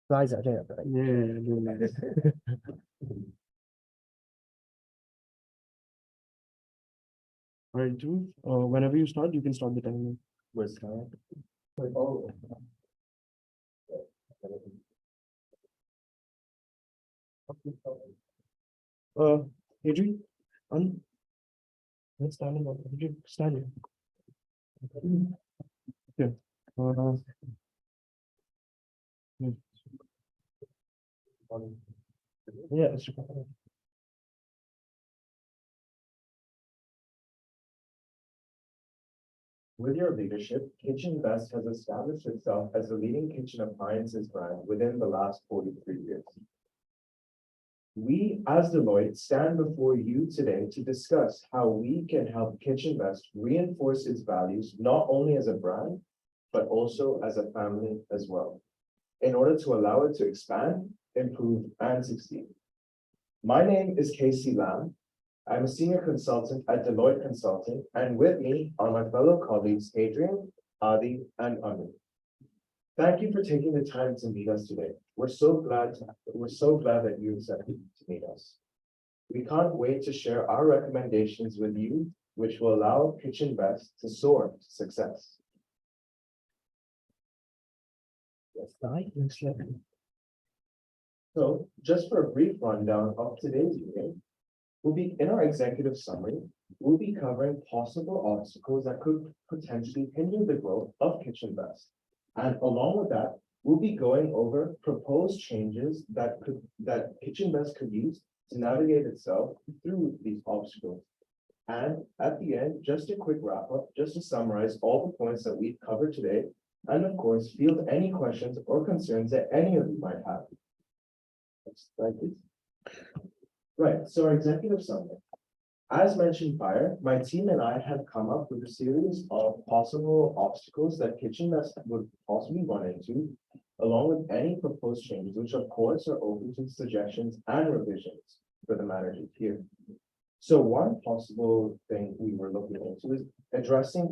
Slides are there, right? Yeah. All right, Drew, whenever you start, you can start the timer. Where's that? Oh. Adrian, let's stand in. Adrian, stand here. Okay. Yeah, it's recording. With your leadership, Kitchen Best has established itself as the leading kitchen appliances brand within the last 43 years. We, as Deloitte, stand before you today to discuss how we can help Kitchen Best reinforce its values not only as a brand, but also as a family as well, in order to allow it to expand, improve, and succeed. My name is Casey Lam. I'm a senior consultant at Deloitte Consulting, and with me are my fellow colleagues, Adrian, Adi, and Anu. Thank you for taking the time to meet us today. We're so glad that you accepted to meet us. We can't wait to share our recommendations with you, which will allow Kitchen Best to soar to success. So, just for a brief rundown of today's meeting, we'll be in our executive summary, we'll be covering possible obstacles that could potentially hinder the growth of Kitchen Best. And along with that, we'll be going over proposed changes that Kitchen Best could use to navigate itself through these obstacles. And at the end, just a quick wrap up, just to summarize all the points that we've covered today, and of course, field any questions or concerns that any of you might have. Next slide, please. Right, so our executive summary. As mentioned prior, my team and I have come up with a series of possible obstacles that Kitchen Best would possibly run into, along with any proposed changes, which of course are open to suggestions and revisions for the managers here. So one possible thing we were looking into is addressing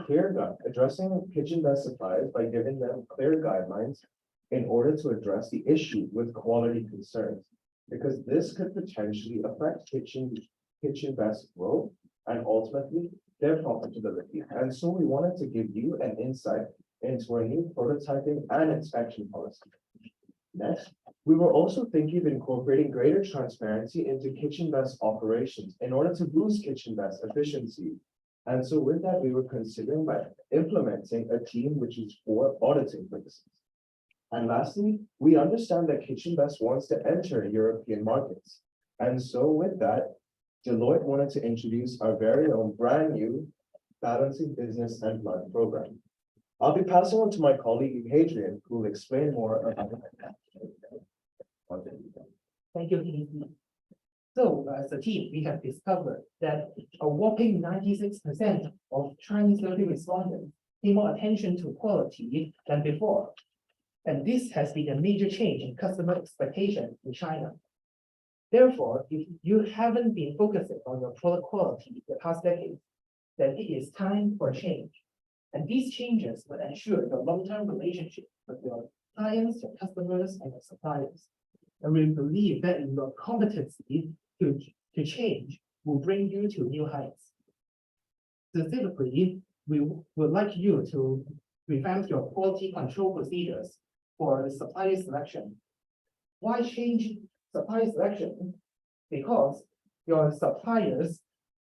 Kitchen Best suppliers by giving them clear guidelines in order to address the issue with quality concerns, because this could potentially affect Kitchen Best growth and ultimately their profitability. And so we wanted to give you an insight into our new prototyping and inspection policy. Next, we were also thinking of incorporating greater transparency into Kitchen Best operations in order to boost Kitchen Best efficiency. And so with that, we were considering by implementing a team which is for auditing purposes. And lastly, we understand that Kitchen Best wants to enter European markets. And so with that, Deloitte wanted to introduce our very own brand new Balancing Business and Life program. I'll be passing on to my colleague, Adrian, who will explain more about it. Thank you, Casey. So as a team, we have discovered that a whopping 96% of Chinese survey respondents pay more attention to quality than before. And this has been a major change in customer expectation in China. Therefore, if you haven't been focusing on your product quality the past decade, then it is time for change. And these changes will ensure the long-term relationship with your clients, your customers, and your suppliers. And we believe that your competency to change will bring you to new heights. Specifically, we would like you to revamp your quality control procedures for the supplier selection. Why change supplier selection? Because your suppliers'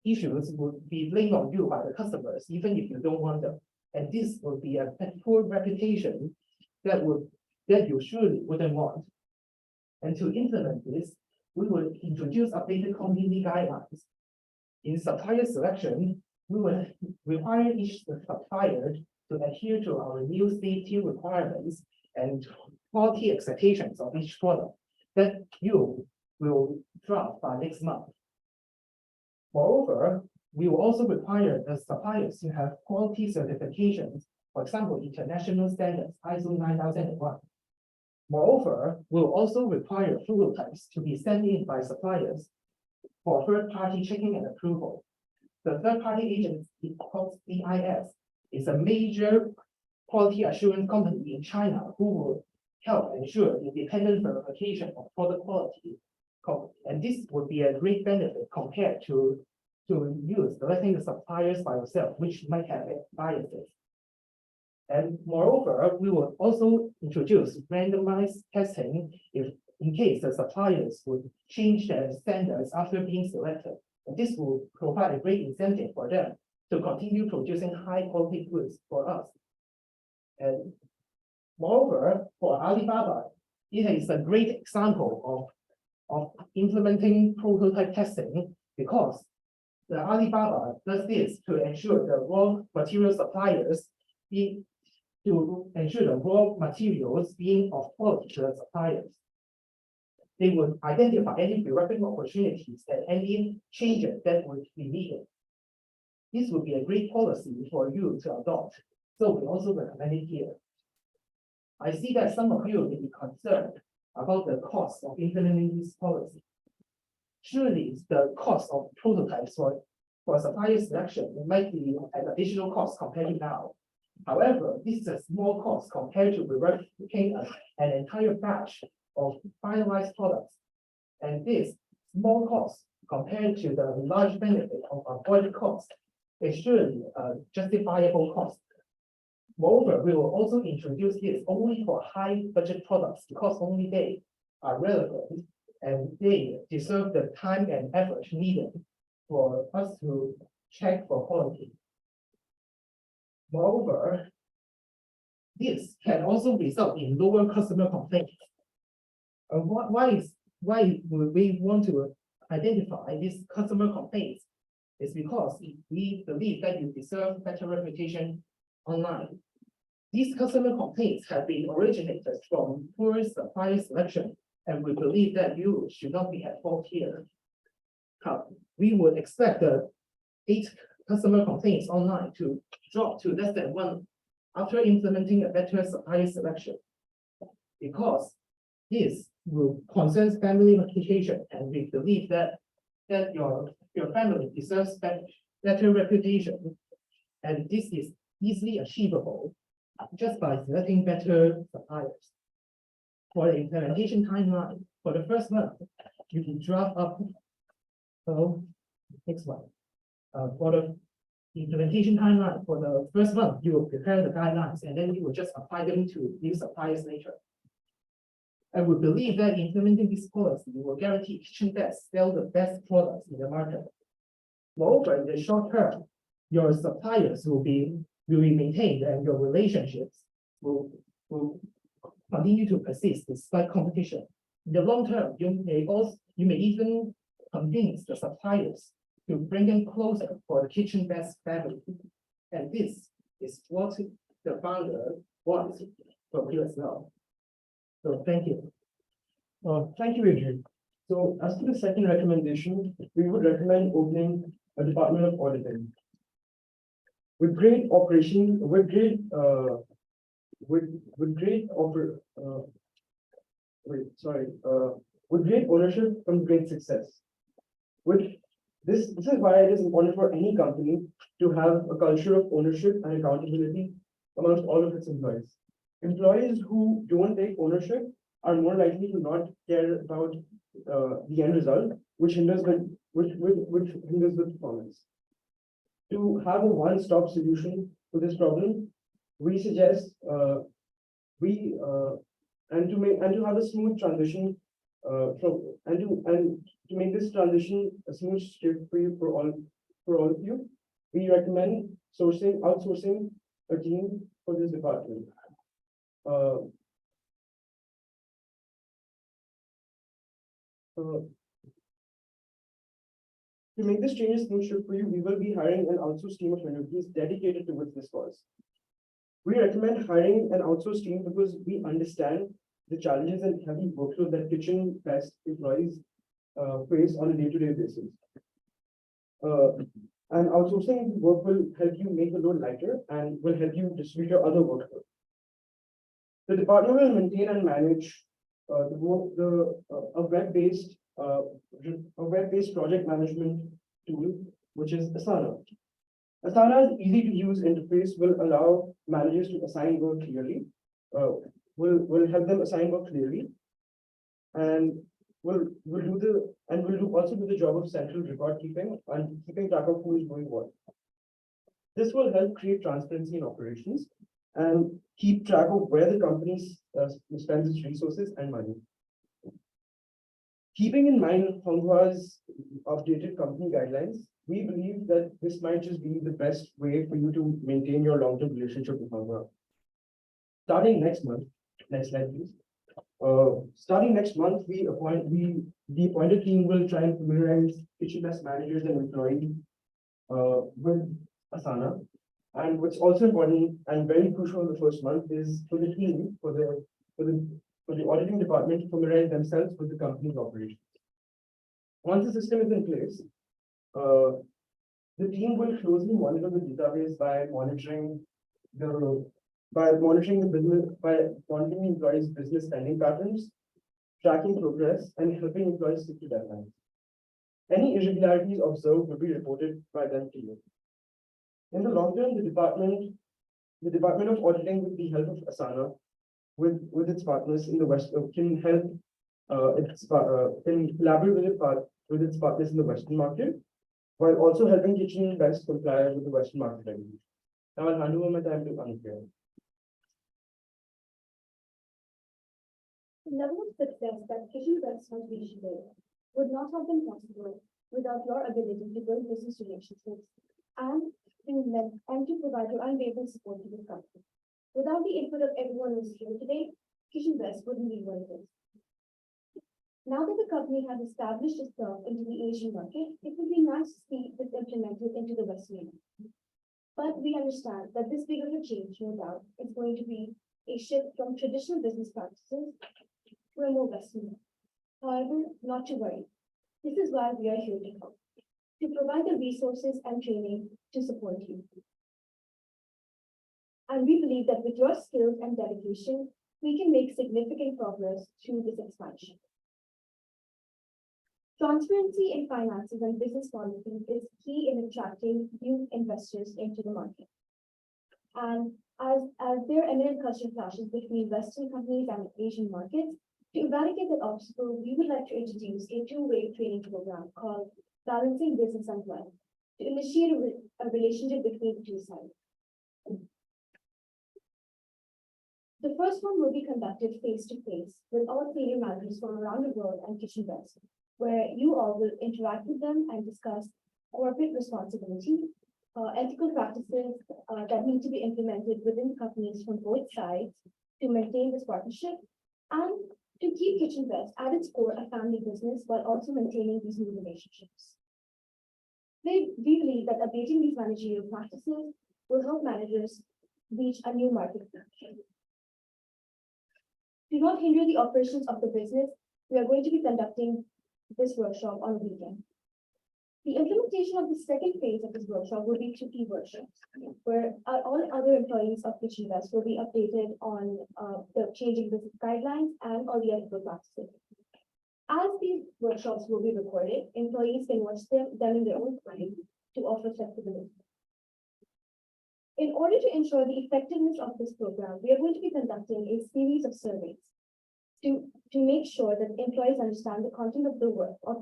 issues will be blamed on you by the customers, even if you don't want them. And this will be a poor reputation that you surely wouldn't want. And to implement this, we will introduce updated community guidelines. In supplier selection, we will require each supplier to adhere to our new safety requirements and quality expectations of each product that you will draft by next month. Moreover, we will also require the suppliers to have quality certifications, for example, international standards, ISO 9001. Moreover, we will also require prototypes to be sent in by suppliers for third-party checking and approval. The third-party agency called CIS is a major quality assurance company in China who will help ensure independent verification of product quality. And this would be a great benefit compared to use selecting the suppliers by yourself, which might have biases. And moreover, we will also introduce randomized testing if in case the suppliers would change their standards after being selected. And this will provide a great incentive for them to continue producing high quality goods for us. And moreover, for Alibaba, it is a great example of implementing prototype testing because the Alibaba does this to ensure the raw material suppliers to ensure the raw materials being of quality to the suppliers. They would identify any prerequisite opportunities and any changes that would be needed. This would be a great policy for you to adopt. So we also recommend it here. I see that some of you may be concerned about the cost of implementing this policy. Surely the cost of prototypes for supplier selection might be an additional cost compared to now. However, this is a small cost compared to replicating an entire batch of finalized products. And this small cost compared to the large benefit of avoided cost is surely a justifiable cost. Moreover, we will also introduce this only for high budget products because only they are relevant and they deserve the time and effort needed for us to check for quality. Moreover, this can also result in lower customer complaints. Why would we want to identify these customer complaints? It's because we believe that you deserve better reputation online. These customer complaints have been originated from poor supplier selection, and we believe that you should not be at fault here. We would expect the 8 customer complaints online to drop to less than 1 after implementing a better supplier selection, because this will concern family reputation, and we believe that your family deserves better reputation, and this is easily achievable just by selecting better suppliers. For the implementation timeline, for the first month, you can draft up. Next one. For the implementation timeline, for the first month, you will prepare the guidelines and then you will just apply them to new suppliers later. I would believe that implementing this policy will guarantee kitchen best sell the best products in the market. Moreover, in the short term, your suppliers will be maintained and your relationships will continue to persist despite competition. In the long term, you may even convince the suppliers to bring them closer for the kitchen best family. And this is what the founder wants from you as well. So thank you. Thank you, Adrian. So as to the second recommendation, we would recommend opening a department of auditing. With great operation, with great ownership comes great success. This is why it is important for any company to have a culture of ownership and accountability amongst all of its employees. Employees who don't take ownership are more likely to not care about the end result, which hinders the performance. To have a one-stop solution to this problem, we suggest to have a smooth transition to make this transition a smooth shift for you for all of you, we recommend outsourcing a team for this department. To make this change a smooth shift for you, we will be hiring an outsourced team of employees dedicated towards this cause. We recommend hiring an outsourced team because we understand the challenges and heavy workload that kitchen best employees face on a day-to-day basis. And outsourcing work will help you make the load lighter and will help you distribute your other workload. The department will maintain and manage a web-based project management tool, which is Asana. Asana's easy-to-use interface will allow managers to assign work clearly, will help them assign work clearly, and will also do the job of central record keeping and keeping track of who is doing what. This will help create transparency in operations and keep track of where the company spends its resources and money. Keeping in mind Honghua's updated company guidelines, we believe that this might just be the best way for you to maintain your long-term relationship with Honghua. Starting next month, next slide please. Starting next month, the appointed team will try and familiarize kitchen best managers and employees with Asana. And what's also important and very crucial in the first month is for the team, for the auditing department to familiarize themselves with the company's operations. Once the system is in place, the team will closely monitor the database by monitoring the employees' business spending patterns, tracking progress, and helping employees stick to deadlines. Any irregularities observed will be reported by them to you. In the long term, the Department of Auditing, with the help of Asana, with its partners in the West, can collaborate with its partners in the Western market, while also helping Kitchen Best comply with the Western market regulations. Now I'll hand over my time to Anupriya. The level of success that Kitchen Best has reached today would not have been possible without your ability to build business relationships and to provide your unwavering support to the company. Without the input of everyone who's here today, Kitchen Best wouldn't be what it is. Now that the company has established itself into the Asian market, it would be nice to see this implemented into the Western market. But we understand that this big of a change, no doubt, is going to be a shift from traditional business practices to a more Western. However, not to worry. This is why we are here to help, to provide the resources and training to support you. And we believe that with your skills and dedication, we can make significant progress through this expansion. Transparency in finances and business policy is key in attracting new investors into the market. And as there are eminent culture clashes between Western companies and Asian markets, to eradicate that obstacle, we would like to introduce a two-way training program called Balancing Business and Life to initiate a relationship between the two sides. The first one will be conducted face-to-face with all senior managers from around the world and Kitchen Best, where you all will interact with them and discuss corporate responsibility, ethical practices that need to be implemented within companies from both sides to maintain this partnership, and to keep Kitchen Best at its core a family business while also maintaining these new relationships. We believe that updating these managerial practices will help managers reach a new market. To not hinder the operations of the business, we are going to be conducting this workshop on a weekend. The implementation of the second phase of this workshop will be 2 key workshops, where all other employees of Kitchen Best will be updated on the changing business guidelines and all the ethical practices. As these workshops will be recorded, employees can watch them in their own time to offer flexibility. In order to ensure the effectiveness of this program, we are going to be conducting a series of surveys to make sure that employees understand the content of the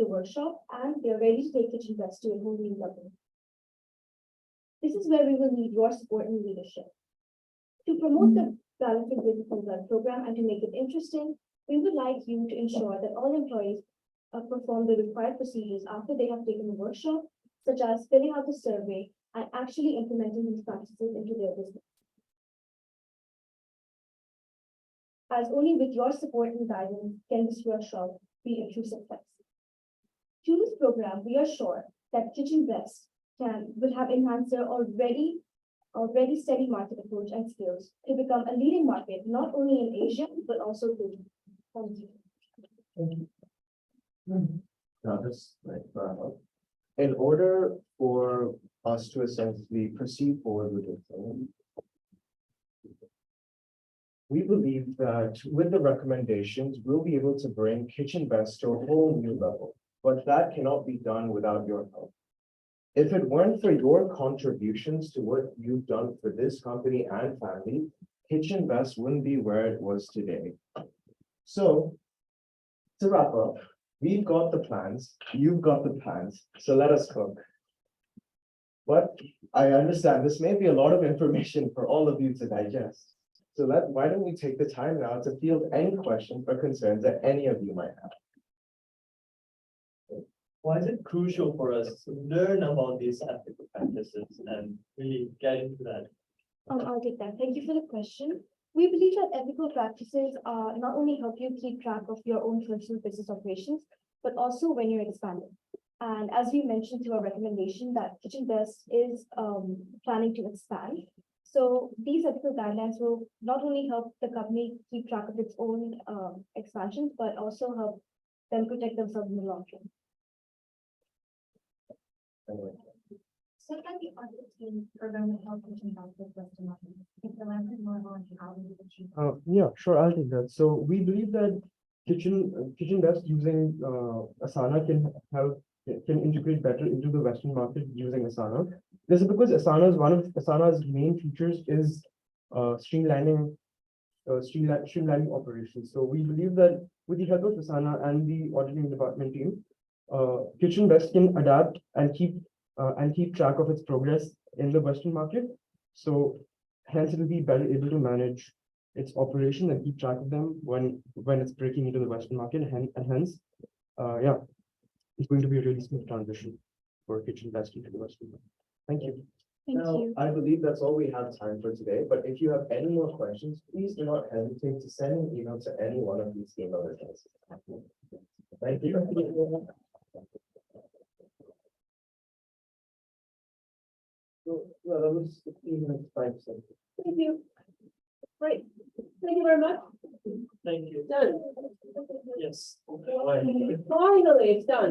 workshop and they're ready to take Kitchen Best to a whole new level. This is where we will need your support and leadership. To promote the Balancing Business and Life program and to make it interesting, we would like you to ensure that all employees perform the required procedures after they have taken the workshop, such as filling out the survey and actually implementing these practices into their business. As only with your support and guidance can this workshop be a true success. Through this program, we are sure that Kitchen Best will have enhanced their already steady market approach and skills to become a leading market, not only in Asia, but also globally. Thank you. Thank you. Now, in order for us to essentially proceed forward with this thing, we believe that with the recommendations, we'll be able to bring Kitchen Best to a whole new level, but that cannot be done without your help. If it weren't for your contributions to what you've done for this company and family, Kitchen Best wouldn't be where it was today. So, to wrap up, we've got the plans, you've got the plans, so let us cook. But I understand this may be a lot of information for all of you to digest. So why don't we take the time now to field any questions or concerns that any of you might have? Why is it crucial for us to learn about these ethical practices and really get into that? I'll take that. Thank you for the question. We believe that ethical practices not only help you keep track of your own personal business operations, but also when you're expanding. And as we mentioned through our recommendation that Kitchen Best is planning to expand. So these ethical guidelines will not only help the company keep track of its own expansions, but also help them protect themselves in the long term. So can the audit team program to help Kitchen Best with Western market? If the learn more on how we achieve. Yeah, sure, I'll take that. So we believe that Kitchen Best using Asana can integrate better into the Western market using Asana. This is because one of Asana's main features is streamlining operations. So we believe that with the help of Asana and the auditing department team, Kitchen Best can adapt and keep track of its progress in the Western market. So hence it will be better able to manage its operation and keep track of them when it's breaking into the Western market, and hence, yeah, it's going to be a really smooth transition for Kitchen Best into the Western market. Thank you. Thank Now, you. I believe that's all we have time for today, but if you have any more questions, please do not hesitate to send an email to any one of these email addresses. Thank you. Well, that was 15 minutes, 5 seconds. Thank you. Great. Thank you very much. Thank you. Done. Yes. Finally, it's done.